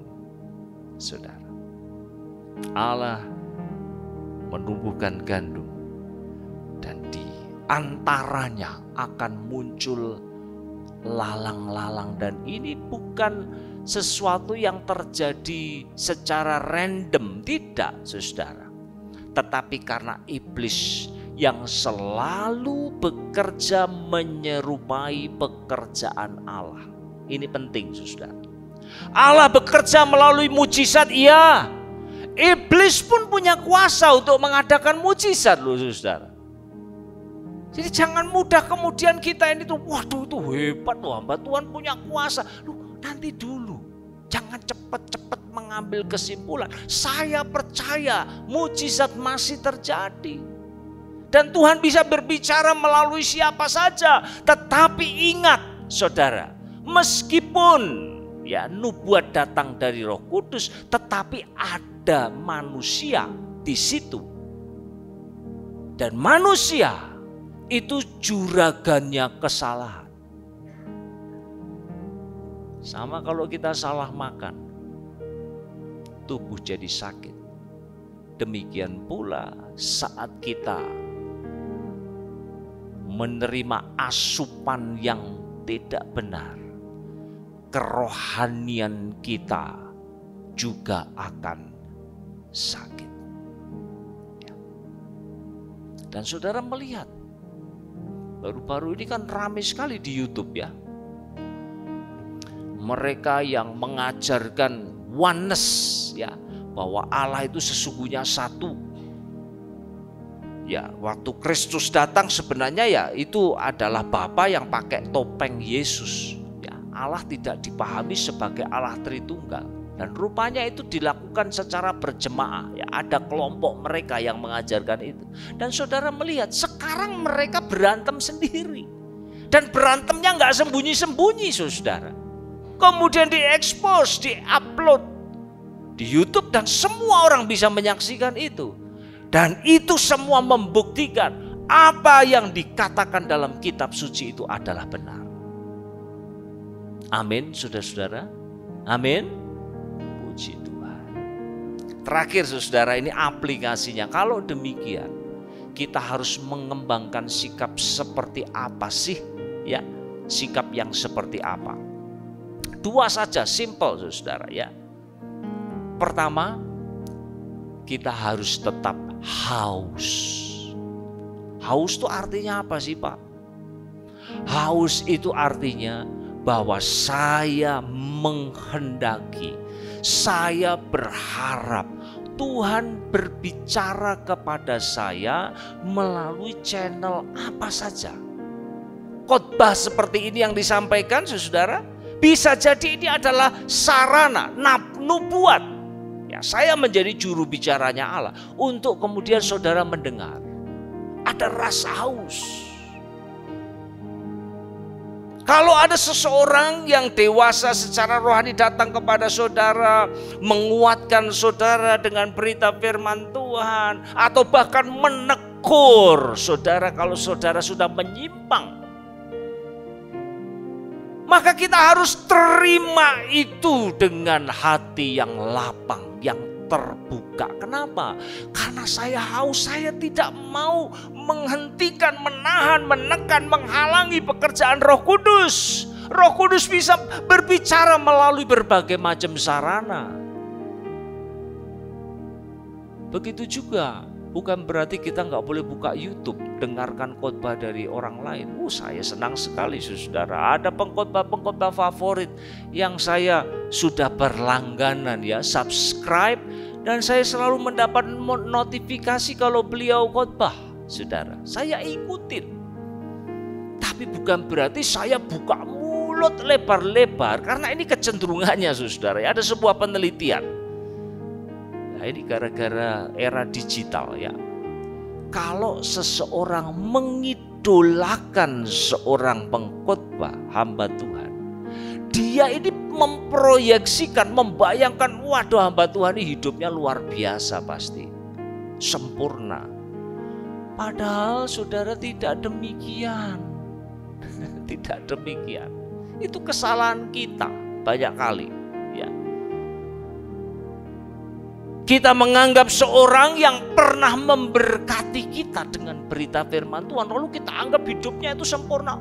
Speaker 3: saudara. Allah menumbuhkan gandum, dan di antaranya akan muncul lalang-lalang. Dan ini bukan sesuatu yang terjadi secara random, tidak saudara. Tetapi karena iblis yang selalu bekerja menyerupai pekerjaan Allah. Ini penting saudara. Allah bekerja melalui mujizat, iya. Iblis pun punya kuasa untuk mengadakan mujizat loh saudara. Jadi jangan mudah kemudian kita ini tuh, waduh itu hebat loh, hamba Tuhan punya kuasa. Loh, nanti dulu, jangan cepat-cepat mengambil kesimpulan. Saya percaya mujizat masih terjadi. Dan Tuhan bisa berbicara melalui siapa saja. Tetapi ingat saudara, meskipun ya nubuat datang dari Roh Kudus, tetapi ada manusia di situ. Dan manusia itu juragannya kesalahan. Sama kalau kita salah makan, tubuh jadi sakit. Demikian pula saat kita menerima asupan yang tidak benar, kerohanian kita juga akan sakit. Dan saudara melihat, baru-baru ini kan ramai sekali di YouTube ya, mereka yang mengajarkan oneness ya, bahwa Allah itu sesungguhnya satu. Ya, waktu Kristus datang sebenarnya ya itu adalah Bapa yang pakai topeng Yesus. Ya, Allah tidak dipahami sebagai Allah Tritunggal. Dan rupanya itu dilakukan secara berjemaah. Ya, ada kelompok mereka yang mengajarkan itu. Dan saudara melihat sekarang mereka berantem sendiri. Dan berantemnya nggak sembunyi-sembunyi saudara. Kemudian diekspos, diupload di YouTube dan semua orang bisa menyaksikan itu. Dan itu semua membuktikan apa yang dikatakan dalam kitab suci itu adalah benar. Amin, saudara-saudara. Amin. Puji Tuhan. Terakhir saudara, ini aplikasinya. Kalau demikian, kita harus mengembangkan sikap seperti apa sih? Ya, sikap yang seperti apa? Dua saja, simple saudara ya. Pertama, kita harus tetap haus. Haus itu artinya apa sih Pak? Haus itu artinya bahwa saya menghendaki, saya berharap Tuhan berbicara kepada saya melalui channel apa saja. Khotbah seperti ini yang disampaikan saudara Bisa jadi ini adalah sarana nubuat. Ya, saya menjadi juru bicaranya Allah untuk kemudian saudara mendengar. Ada rasa haus. Kalau ada seseorang yang dewasa secara rohani datang kepada saudara, menguatkan saudara dengan berita firman Tuhan, atau bahkan menegur saudara kalau saudara sudah menyimpang, maka kita harus terima itu dengan hati yang lapang, yang terbuka. Kenapa? Karena saya haus, saya tidak mau menghentikan, menahan, menekan, menghalangi pekerjaan Roh Kudus. Roh Kudus bisa berbicara melalui berbagai macam sarana. Begitu juga, bukan berarti kita nggak boleh buka YouTube, dengarkan khotbah dari orang lain. Saya senang sekali saudara, ada pengkhotbah favorit yang saya sudah berlangganan ya, subscribe, dan saya selalu mendapat notifikasi kalau beliau khotbah. Saudara, saya ikutin. Tapi bukan berarti saya buka mulut lebar-lebar, karena ini kecenderungannya saudara. Ada sebuah penelitian. Nah, ini gara-gara era digital ya. Kalau seseorang mengidolakan seorang pengkhotbah hamba Tuhan, dia ini memproyeksikan, membayangkan, waduh hamba Tuhan ini hidupnya luar biasa pasti, sempurna. Padahal saudara tidak demikian. Tidak demikian. Itu kesalahan kita banyak kali ya. Kita menganggap seorang yang pernah memberkati kita dengan berita firman Tuhan, lalu kita anggap hidupnya itu sempurna.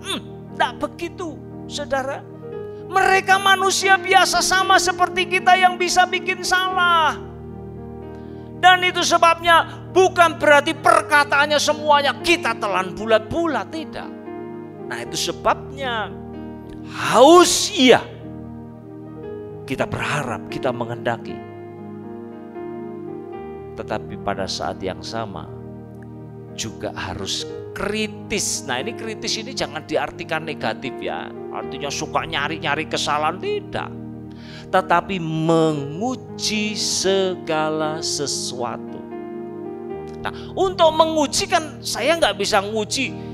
Speaker 3: Tidak begitu, saudara. Mereka manusia biasa sama seperti kita yang bisa bikin salah. Dan itu sebabnya bukan berarti perkataannya semuanya kita telan bulat-bulat, tidak. Nah itu sebabnya haus iya. Kita berharap, kita menghendaki. Tetapi pada saat yang sama juga harus kritis. Nah ini kritis ini jangan diartikan negatif ya. Artinya suka nyari-nyari kesalahan, tidak. Tetapi menguji segala sesuatu. Nah untuk menguji kan saya nggak bisa nguji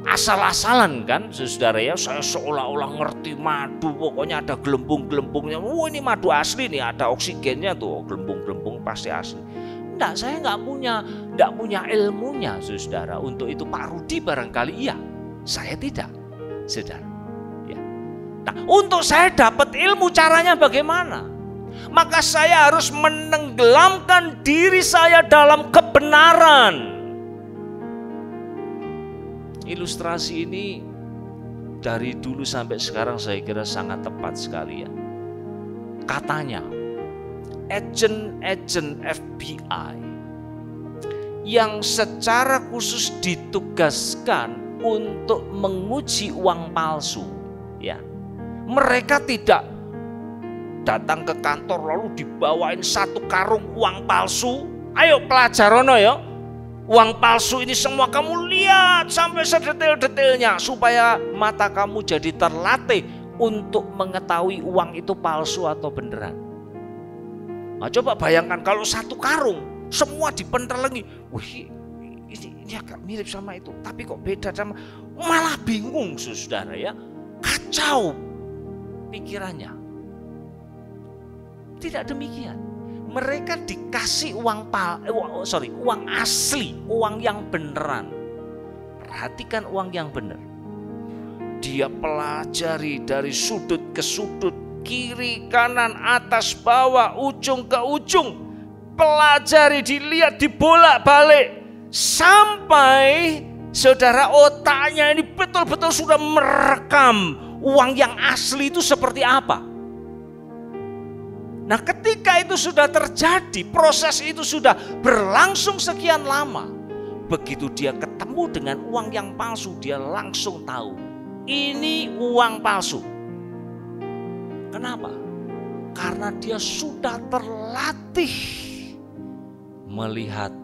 Speaker 3: asal-asalan kan saudara ya. Saya seolah-olah ngerti madu, pokoknya ada gelembung-gelembungnya. Ini madu asli nih, ada oksigennya tuh, gelembung-gelembung pasti asli. Enggak, saya enggak punya ilmunya saudara. Untuk itu Pak Rudi barangkali iya, saya tidak, saudara. Ya. Nah, untuk saya dapat ilmu caranya bagaimana? Maka saya harus menenggelamkan diri saya dalam kebenaran. Ilustrasi ini dari dulu sampai sekarang saya kira sangat tepat sekali ya. Katanya agen FBI yang secara khusus ditugaskan untuk menguji uang palsu ya. Mereka tidak datang ke kantor lalu dibawain satu karung uang palsu. Ayo pelajarono ya. Uang palsu ini semua kamu lihat sampai sedetail-detailnya supaya mata kamu jadi terlatih untuk mengetahui uang itu palsu atau beneran. Nah, coba bayangkan kalau satu karung semua dipentelengi. Wih, ini agak mirip sama itu, tapi kok beda sama, malah bingung saudara ya. Kacau pikirannya. Tidak demikian. Mereka dikasih uang asli, uang yang beneran. Perhatikan uang yang benar. Dia pelajari dari sudut ke sudut, kiri, kanan, atas, bawah, ujung ke ujung. Pelajari, dilihat, dibolak-balik. Sampai saudara otaknya ini betul-betul sudah merekam uang yang asli itu seperti apa. Nah ketika itu sudah terjadi, proses itu sudah berlangsung sekian lama. Begitu dia ketemu dengan uang yang palsu, dia langsung tahu ini uang palsu. Kenapa? Karena dia sudah terlatih melihat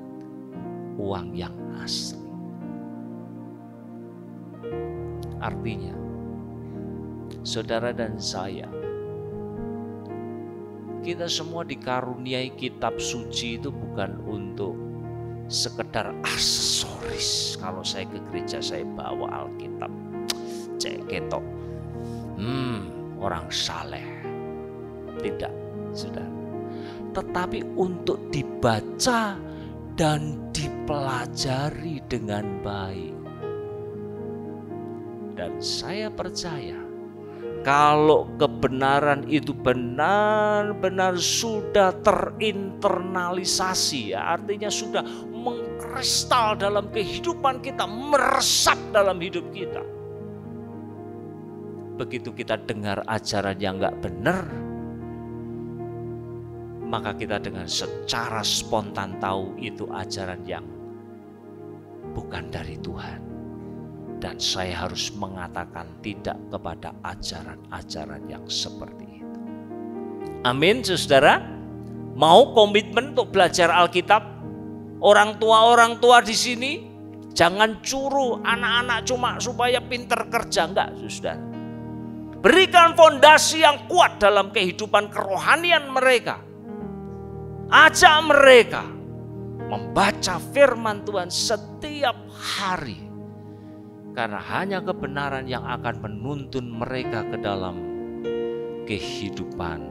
Speaker 3: uang yang asli. Artinya saudara dan saya, kita semua dikaruniai kitab suci itu bukan untuk sekedar aksesoris. Kalau saya ke gereja saya bawa Alkitab, cek ketok, orang saleh. Tidak, saudara. Tetapi untuk dibaca dan dipelajari dengan baik. Dan saya percaya kalau kebenaran itu benar-benar sudah terinternalisasi, ya, artinya sudah mengkristal dalam kehidupan kita, meresap dalam hidup kita. Begitu kita dengar ajaran yang gak benar, maka kita dengan secara spontan tahu itu ajaran yang bukan dari Tuhan. Dan saya harus mengatakan tidak kepada ajaran-ajaran yang seperti itu. Amin, saudara. Mau komitmen untuk belajar Alkitab? Orang tua di sini jangan curu anak-anak cuma supaya pinter kerja, enggak, saudara. Berikan fondasi yang kuat dalam kehidupan kerohanian mereka. Ajak mereka membaca firman Tuhan setiap hari. Karena hanya kebenaran yang akan menuntun mereka ke dalam kehidupan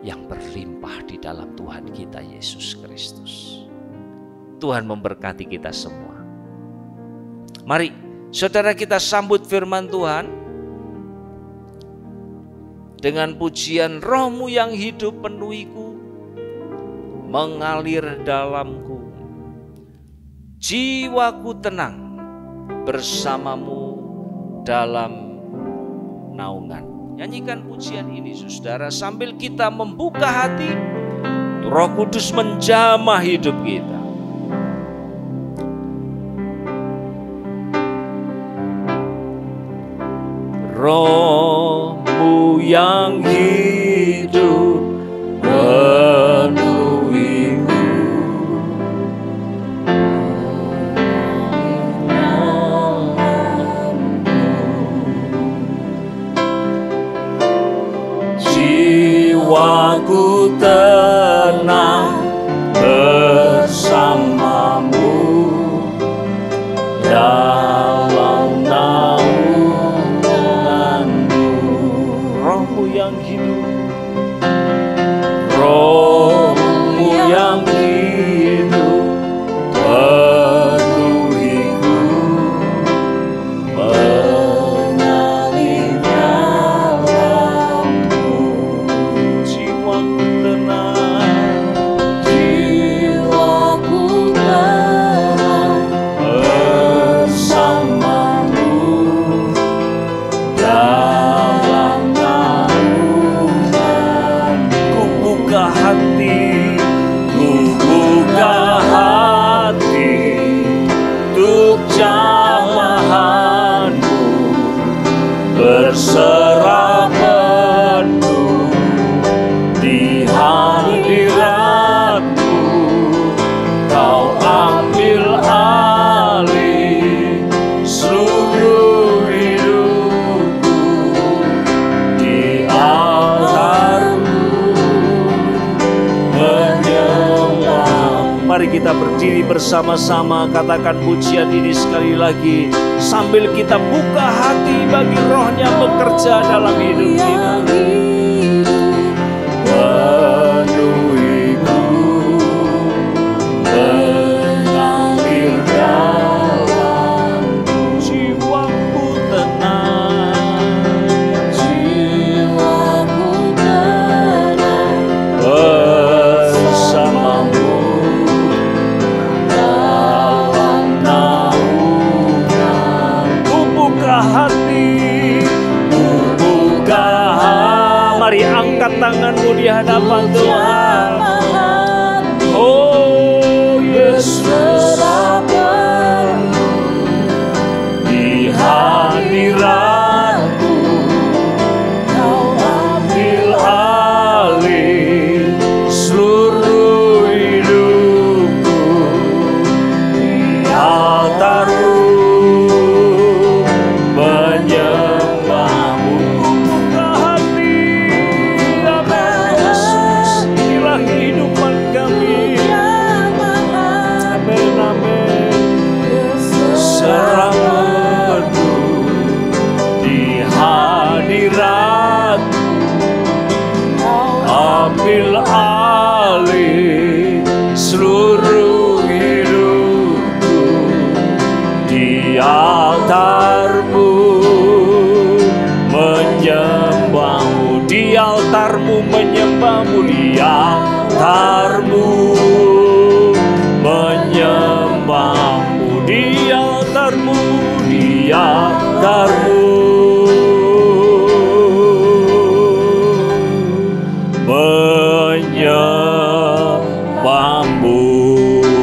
Speaker 3: yang berlimpah di dalam Tuhan kita Yesus Kristus. Tuhan memberkati kita semua. Mari saudara kita sambut firman Tuhan dengan pujian, Roh-Mu yang hidup penuhiku, mengalir dalamku, jiwaku tenang bersamamu dalam naungan. Nyanyikan pujian ini saudara sambil kita membuka hati, Roh Kudus menjamah hidup kita. Roh-Mu yang hidup penuhiku, jiwaku tenang bersamamu dalam naunganmu. Roh-Mu yang hidup, Roh-Mu yang hidup penuhiku, mengalir dalamku, jiwaku tenang bersamamu dalam naungan. Ku buka hati untuk jamahanmu, berserah penuh di hadiratmu. Kau ambil alih seluruh hidupku di altarmu, menyembah. Mari kita berdiri bersama-sama, katakan pujian ini sekali lagi sambil kita buka hati bagi Roh-Nya bekerja dalam hidup kita. Penuhiku, mengalir dalamku, jiwaku tenang bersamamu dalam naungan. Ku buka hati, mari angkat tanganmu di hadapan Tuhan. Oh Yesus, di hadiratmu Kau ambil alih seluruh hidupku di altarmu, menyembahmu. altarmu, menyembahmu di altarmu, di altarmu, menyembahmu.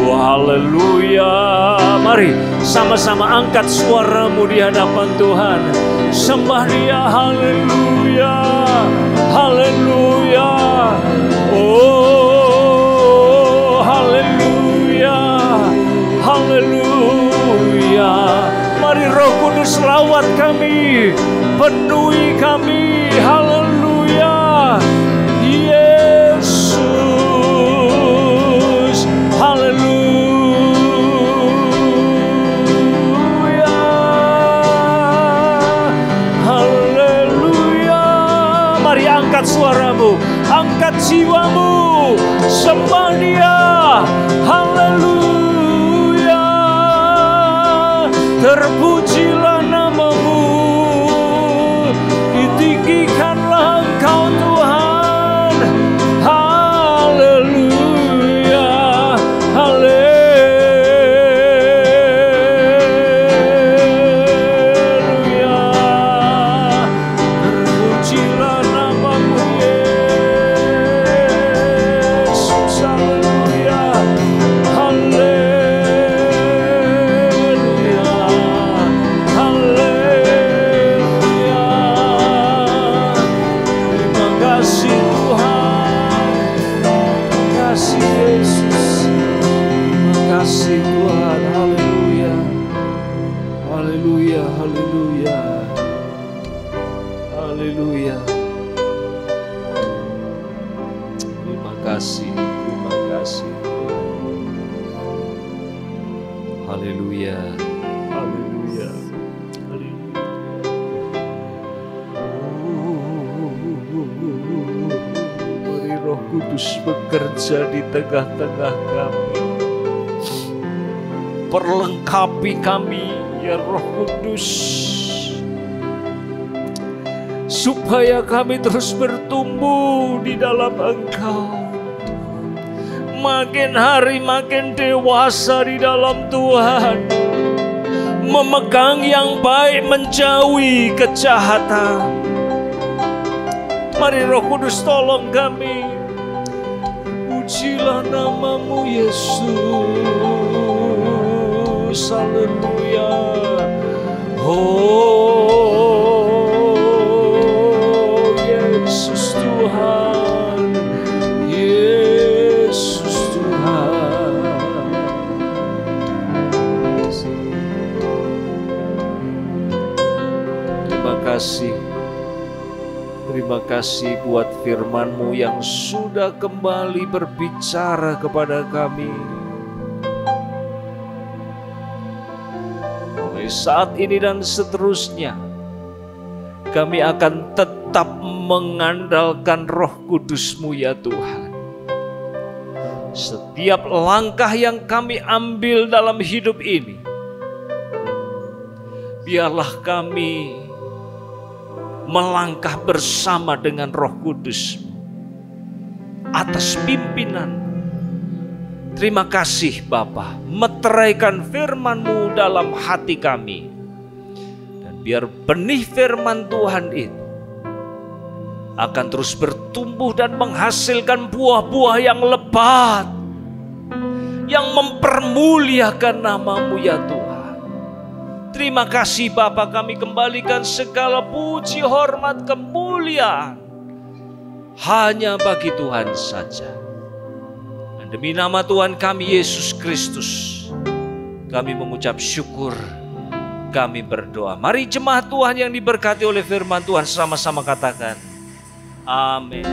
Speaker 3: Haleluya. Mari sama-sama angkat suaramu di hadapan Tuhan. Sembah Dia. Haleluya. Haleluya. Oh, haleluya. Haleluya. Mari Roh Kudus lawat kami, penuhi kami. Haleluya. Yesus. Haleluya. Haleluya. Mari angkat suaramu, angkat jiwamu, sembah Dia. Haleluya. Terpujilah namamu, ditinggikanlah Engkau Tuhan. Haleluya. Haleluya. Terpujilah namamu Yesus. Haleluya. Haleluya. Haleluya. Terima kasih Tuhan. Terima kasih Yesus. Terima kasih Tuhan. Haleluya. Haleluya. Haleluya. Haleluya. Terima kasih. Terima kasih. Haleluya. Haleluya. Haleluya. Mari Roh Kudus bekerja di tengah-tengah kami. Perlengkapi kami ya Roh Kudus, supaya kami terus bertumbuh di dalam Engkau. Makin hari makin dewasa di dalam Tuhan, memegang yang baik, menjauhi kejahatan. Mari Roh Kudus tolong kami. Pujilah namamu Yesus. Haleluya. Oh Yesus Tuhan. Yesus Tuhan. Terima kasih. Terima kasih buat firman-Mu yang sudah kembali berbicara kepada kami. Mulai saat ini dan seterusnya, kami akan tetap mengandalkan Roh Kudus-Mu ya Tuhan. Setiap langkah yang kami ambil dalam hidup ini, biarlah kami melangkah bersama dengan Roh Kudus atas pimpinan. Terima kasih Bapa, meteraikan firman-Mu dalam hati kami, dan biar benih firman Tuhan itu akan terus bertumbuh dan menghasilkan buah-buah yang lebat, yang mempermuliakan nama-Mu ya Tuhan. Terima kasih Bapa, kami kembalikan segala puji, hormat, kemuliaan hanya bagi Tuhan saja. Dan demi nama Tuhan kami Yesus Kristus, kami mengucap syukur, kami berdoa. Mari jemaat Tuhan yang diberkati oleh firman Tuhan sama-sama katakan amin.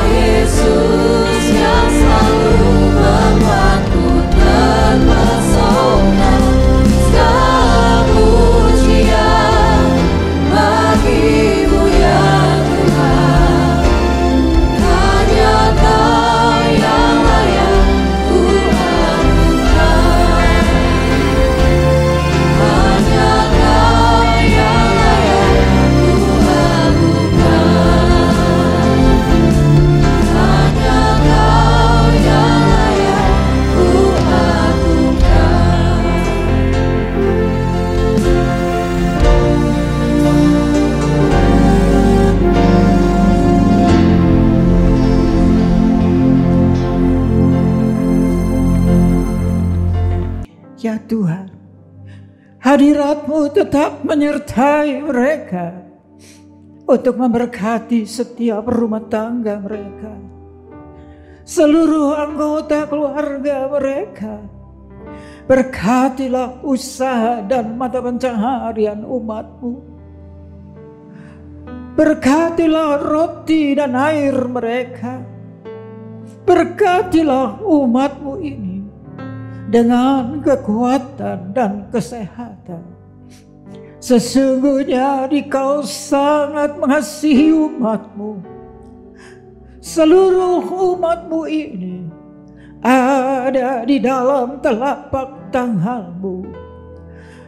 Speaker 4: Yesus yang selalu membuatku terpesona, segala pujian bagi-Mu ya Tuhan. Hanya Kau yang layak ku anugerah.
Speaker 5: Tuhan, hadirat-Mu tetap menyertai mereka untuk memberkati setiap rumah tangga mereka, seluruh anggota keluarga mereka. Berkatilah usaha dan mata pencaharian umat-Mu. Berkatilah roti dan air mereka. Berkatilah umat-Mu ini dengan kekuatan dan kesehatan. Sesungguhnya Dikau sangat mengasihi umat-Mu. Seluruh umat-Mu ini ada di dalam telapak tangan-Mu,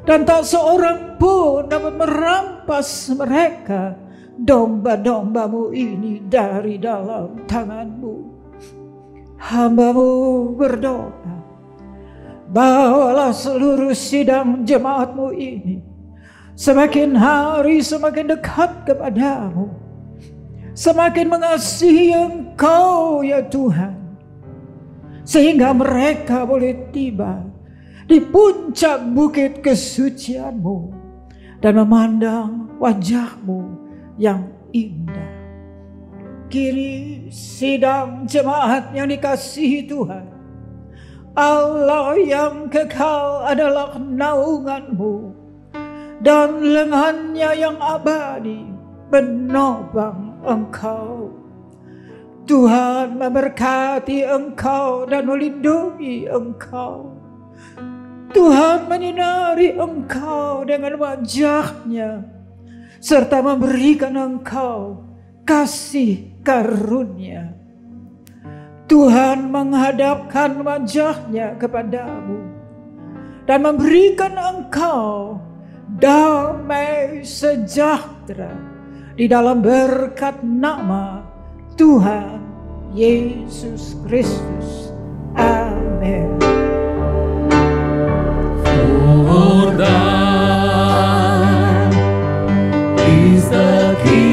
Speaker 5: dan tak seorang pun dapat merampas mereka, domba-domba-Mu ini, dari dalam tangan-Mu. Hamba-Mu berdoa, bawalah seluruh sidang jemaat-Mu ini semakin hari semakin dekat kepada-Mu, semakin mengasihi Engkau ya Tuhan, sehingga mereka boleh tiba di puncak bukit kesucian-Mu dan memandang wajah-Mu yang indah. Kini sidang jemaat yang dikasihi Tuhan, Allah yang kekal adalah naungan-Mu, dan lengannya yang abadi menopang Engkau. Tuhan memberkati Engkau dan melindungi Engkau. Tuhan menyinari Engkau dengan wajah-Nya, serta memberikan Engkau kasih karunia. Tuhan menghadapkan wajah-Nya kepadamu dan memberikan Engkau damai sejahtera di dalam berkat nama Tuhan Yesus Kristus. Amin.
Speaker 4: For thine is the kingdom.